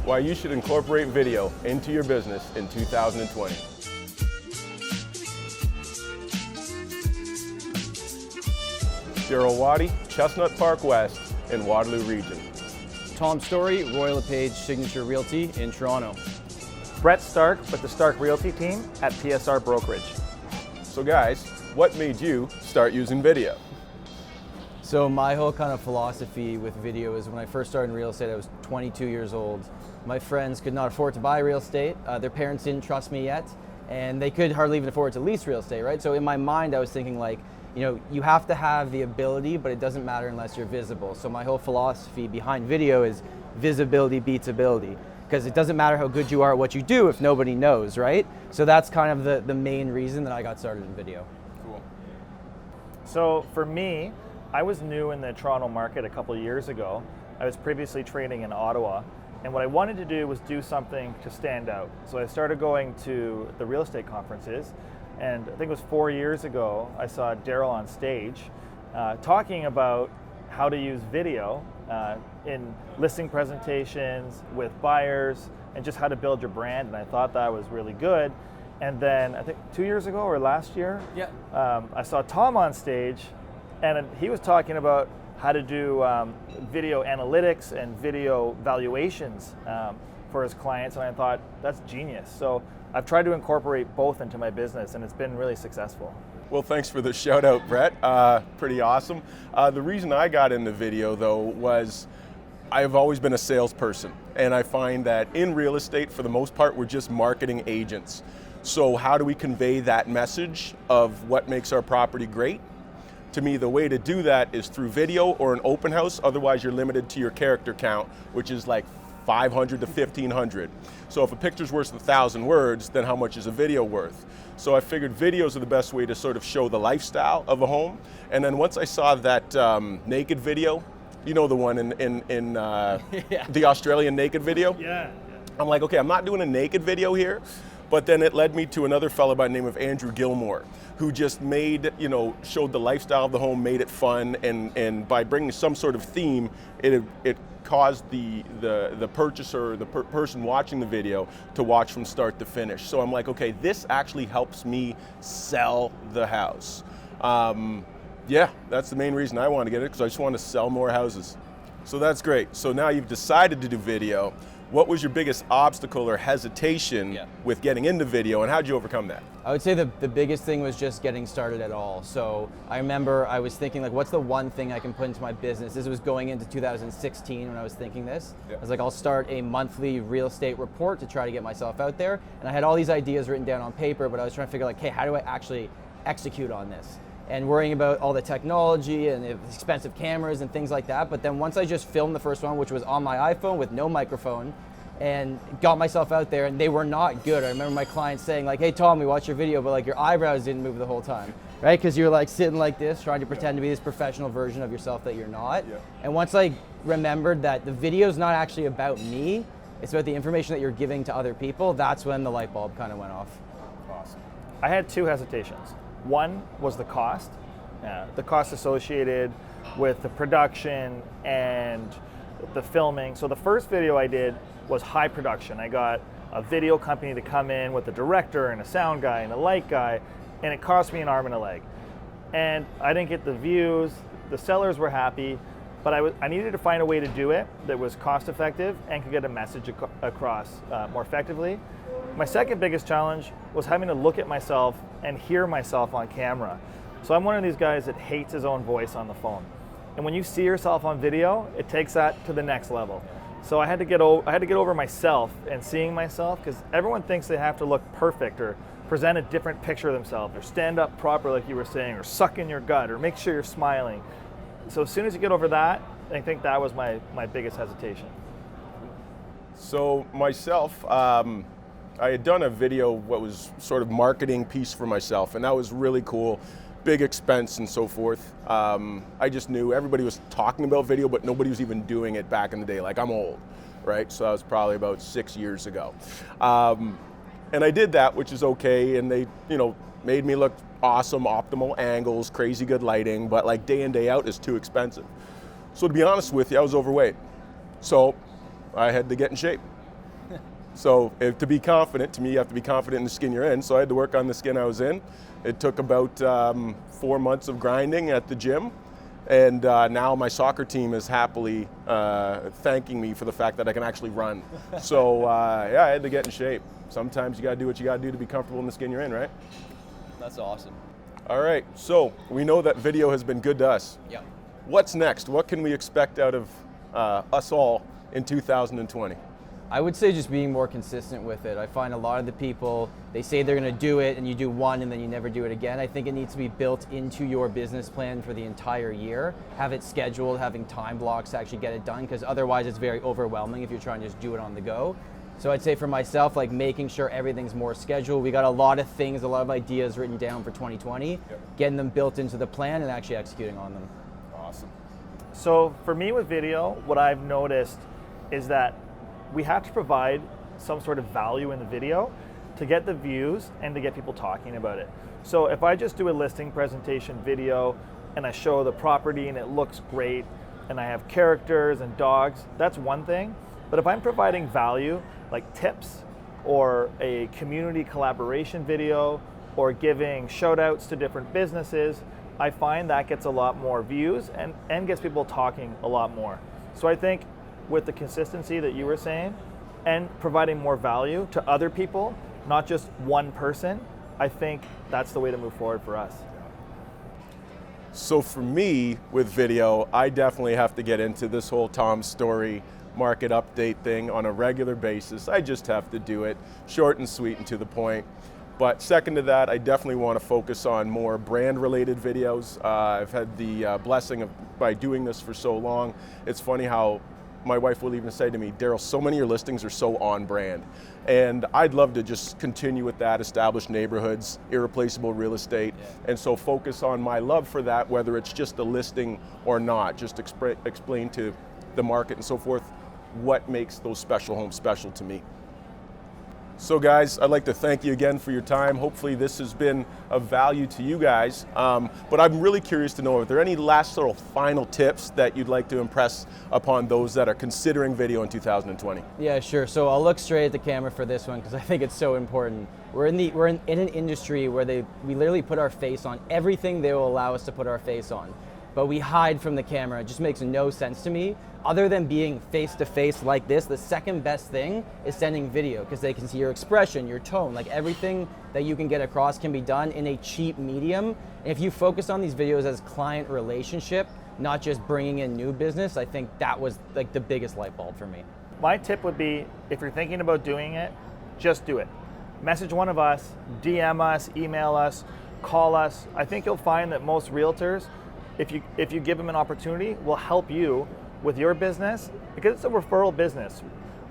Why you should incorporate video into your business in 2020. Darryl Watty, Chestnut Park West in Waterloo Region. Tom Storey, Royal LePage Signature Realty in Toronto. Brett Starke with the Starke Realty team at PSR Brokerage. So guys, what made you start using video? So my whole kind of philosophy with video is when I first started in real estate, I was 22 years old. My friends could not afford to buy real estate. Their parents didn't trust me yet, and they could hardly even afford to lease real estate, right? So in my mind, I was thinking like, you know, you have to have the ability, but it doesn't matter unless you're visible. So my whole philosophy behind video is visibility beats ability, because it doesn't matter how good you are at what you do if nobody knows, right? So that's kind of the main reason that I got started in video. Cool. So for me, I was new in the Toronto market a couple of years ago. I was previously trading in Ottawa, and what I wanted to do was do something to stand out. So I started going to the real estate conferences, and I think it was 4 years ago, I saw Darryl on stage talking about how to use video in listing presentations with buyers and just how to build your brand, and I thought that was really good. And then I think 2 years ago or last year, I saw Tom on stage, and he was talking about how to do video analytics and video valuations for his clients, and I thought, that's genius. So I've tried to incorporate both into my business, and it's been really successful. Well, thanks for the shout out, Brett. Pretty awesome. The reason I got into video though was I've always been a salesperson, and I find that in real estate, for the most part, we're just marketing agents. So how do we convey that message of what makes our property great? To me, the way to do that is through video or an open house. Otherwise, you're limited to your character count, which is like 500 to 1,500. So if a picture's worth 1,000 words, then how much is a video worth? So I figured videos are the best way to sort of show the lifestyle of a home. And then once I saw that naked video, you know, the one in the Australian naked video? Yeah. I'm like, okay, I'm not doing a naked video here. But then it led me to another fellow by the name of Andrew Gilmore, who just made, you know, showed the lifestyle of the home, made it fun, and by bringing some sort of theme, it caused the purchaser, the person watching the video, to watch from start to finish. So I'm like, okay, this actually helps me sell the house. Yeah, that's the main reason I want to get it, because I just want to sell more houses. So that's great. So now you've decided to do video. What was your biggest obstacle or hesitation with getting into video, and how did you overcome that? I would say the biggest thing was just getting started at all. So I remember I was thinking, like, what's the one thing I can put into my business? This was going into 2016 when I was thinking this. I was like, I'll start a monthly real estate report to try to get myself out there. And I had all these ideas written down on paper, but I was trying to figure like, hey, how do I actually execute on this? And worrying about all the technology and the expensive cameras and things like that. But then once I just filmed the first one, which was on my iPhone with no microphone, and got myself out there, and they were not good. I remember my clients saying like, hey Tom, we watched your video, but like your eyebrows didn't move the whole time, right? Because you're like sitting like this, trying to pretend to be this professional version of yourself that you're not. And once I remembered that the video's not actually about me, it's about the information that you're giving to other people, that's when the light bulb kind of went off. Awesome. I had two hesitations. One was the cost associated with the production and the filming. So the first video I did was high production. I got a video company to come in with a director and a sound guy and a light guy, and it cost me an arm and a leg. And I didn't get the views, the sellers were happy, but I needed to find a way to do it that was cost effective and could get a message across more effectively. My second biggest challenge was having to look at myself and hear myself on camera. So I'm one of these guys that hates his own voice on the phone. And when you see yourself on video, it takes that to the next level. So I had to get over myself and seeing myself, because everyone thinks they have to look perfect or present a different picture of themselves, or stand up proper like you were saying, or suck in your gut, or make sure you're smiling. So as soon as you get over that, I think that was my biggest hesitation. So myself, I had done a video, what was sort of marketing piece for myself, and that was really cool. Big expense and so forth. I just knew everybody was talking about video, but nobody was even doing it back in the day. Like, I'm old, right? So that was probably about 6 years ago. And I did that, which is okay, and they, you know, made me look awesome, optimal angles, crazy good lighting, but like day in, day out is too expensive. So to be honest with you, I was overweight. So I had to get in shape. So to be confident, to me, you have to be confident in the skin you're in. So I had to work on the skin I was in. It took about 4 months of grinding at the gym. And now my soccer team is happily thanking me for the fact that I can actually run. So yeah, I had to get in shape. Sometimes you gotta do what you gotta do to be comfortable in the skin you're in, right? That's awesome. All right, so we know that video has been good to us. Yeah. What's next? What can we expect out of us all in 2020? I would say just being more consistent with it. I find a lot of the people, they say they're gonna do it and you do one and then you never do it again. I think it needs to be built into your business plan for the entire year. Have it scheduled, having time blocks to actually get it done, because otherwise it's very overwhelming if you're trying to just do it on the go. So I'd say for myself, like making sure everything's more scheduled. We got a lot of things, a lot of ideas written down for 2020, getting them built into the plan and actually executing on them. Awesome. So for me with video, what I've noticed is that we have to provide some sort of value in the video to get the views and to get people talking about it. So if I just do a listing presentation video and I show the property and it looks great and I have characters and dogs, that's one thing. But if I'm providing value like tips or a community collaboration video or giving shout outs to different businesses, I find that gets a lot more views and gets people talking a lot more. So I think with the consistency that you were saying and providing more value to other people, not just one person, I think that's the way to move forward for us. So for me with video, I definitely have to get into this whole Tom Storey market update thing on a regular basis. I just have to do it short and sweet and to the point. But second to that, I definitely want to focus on more brand related videos. I've had the blessing of, by doing this for so long, it's funny how my wife will even say to me, Darryl, so many of your listings are so on brand. And I'd love to just continue with that, establish neighborhoods, irreplaceable real estate. And so focus on my love for that, whether it's just a listing or not, just explain to the market and so forth what makes those special homes special to me. So guys, I'd like to thank you again for your time. Hopefully this has been of value to you guys. But I'm really curious to know, are there any last sort of final tips that you'd like to impress upon those that are considering video in 2020? Yeah, sure. So I'll look straight at the camera for this one because I think it's so important. We're in an industry where we literally put our face on everything they will allow us to put our face on. But we hide from the camera. It just makes no sense to me. Other than being face to face like this, the second best thing is sending video because they can see your expression, your tone, like everything that you can get across can be done in a cheap medium. And if you focus on these videos as client relationship, not just bringing in new business, I think that was like the biggest light bulb for me. My tip would be, if you're thinking about doing it, just do it. Message one of us, DM us, email us, call us. I think you'll find that most realtors, if you give them an opportunity, will help you with your business because it's a referral business.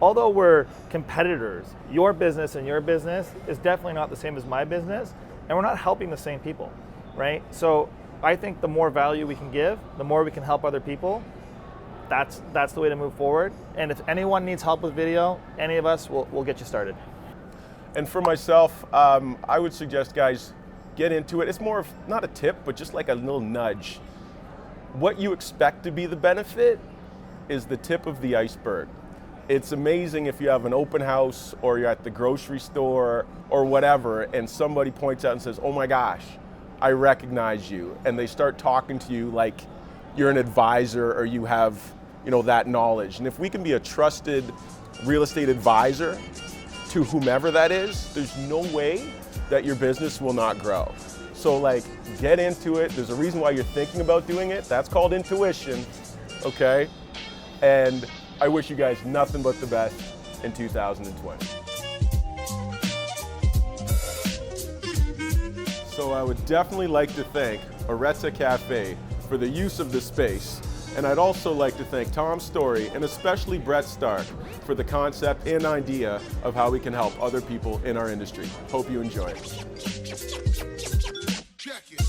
Although we're competitors, your business and your business is definitely not the same as my business, and we're not helping the same people, right? So I think the more value we can give, the more we can help other people. That's the way to move forward. And if anyone needs help with video, any of us will get you started. And for myself, I would suggest, guys, get into it. It's more of not a tip, but just like a little nudge. What you expect to be the benefit is the tip of the iceberg. It's amazing if you have an open house or you're at the grocery store or whatever and somebody points out and says, oh my gosh, I recognize you. And they start talking to you like you're an advisor or you have, that knowledge. And if we can be a trusted real estate advisor to whomever that is, there's no way that your business will not grow. So get into it. There's a reason why you're thinking about doing it. That's called intuition, okay? And I wish you guys nothing but the best in 2020. So I would definitely like to thank Arezza Cafe for the use of the space. And I'd also like to thank Tom Storey and especially Brett Starke for the concept and idea of how we can help other people in our industry. Hope you enjoy it. Check it.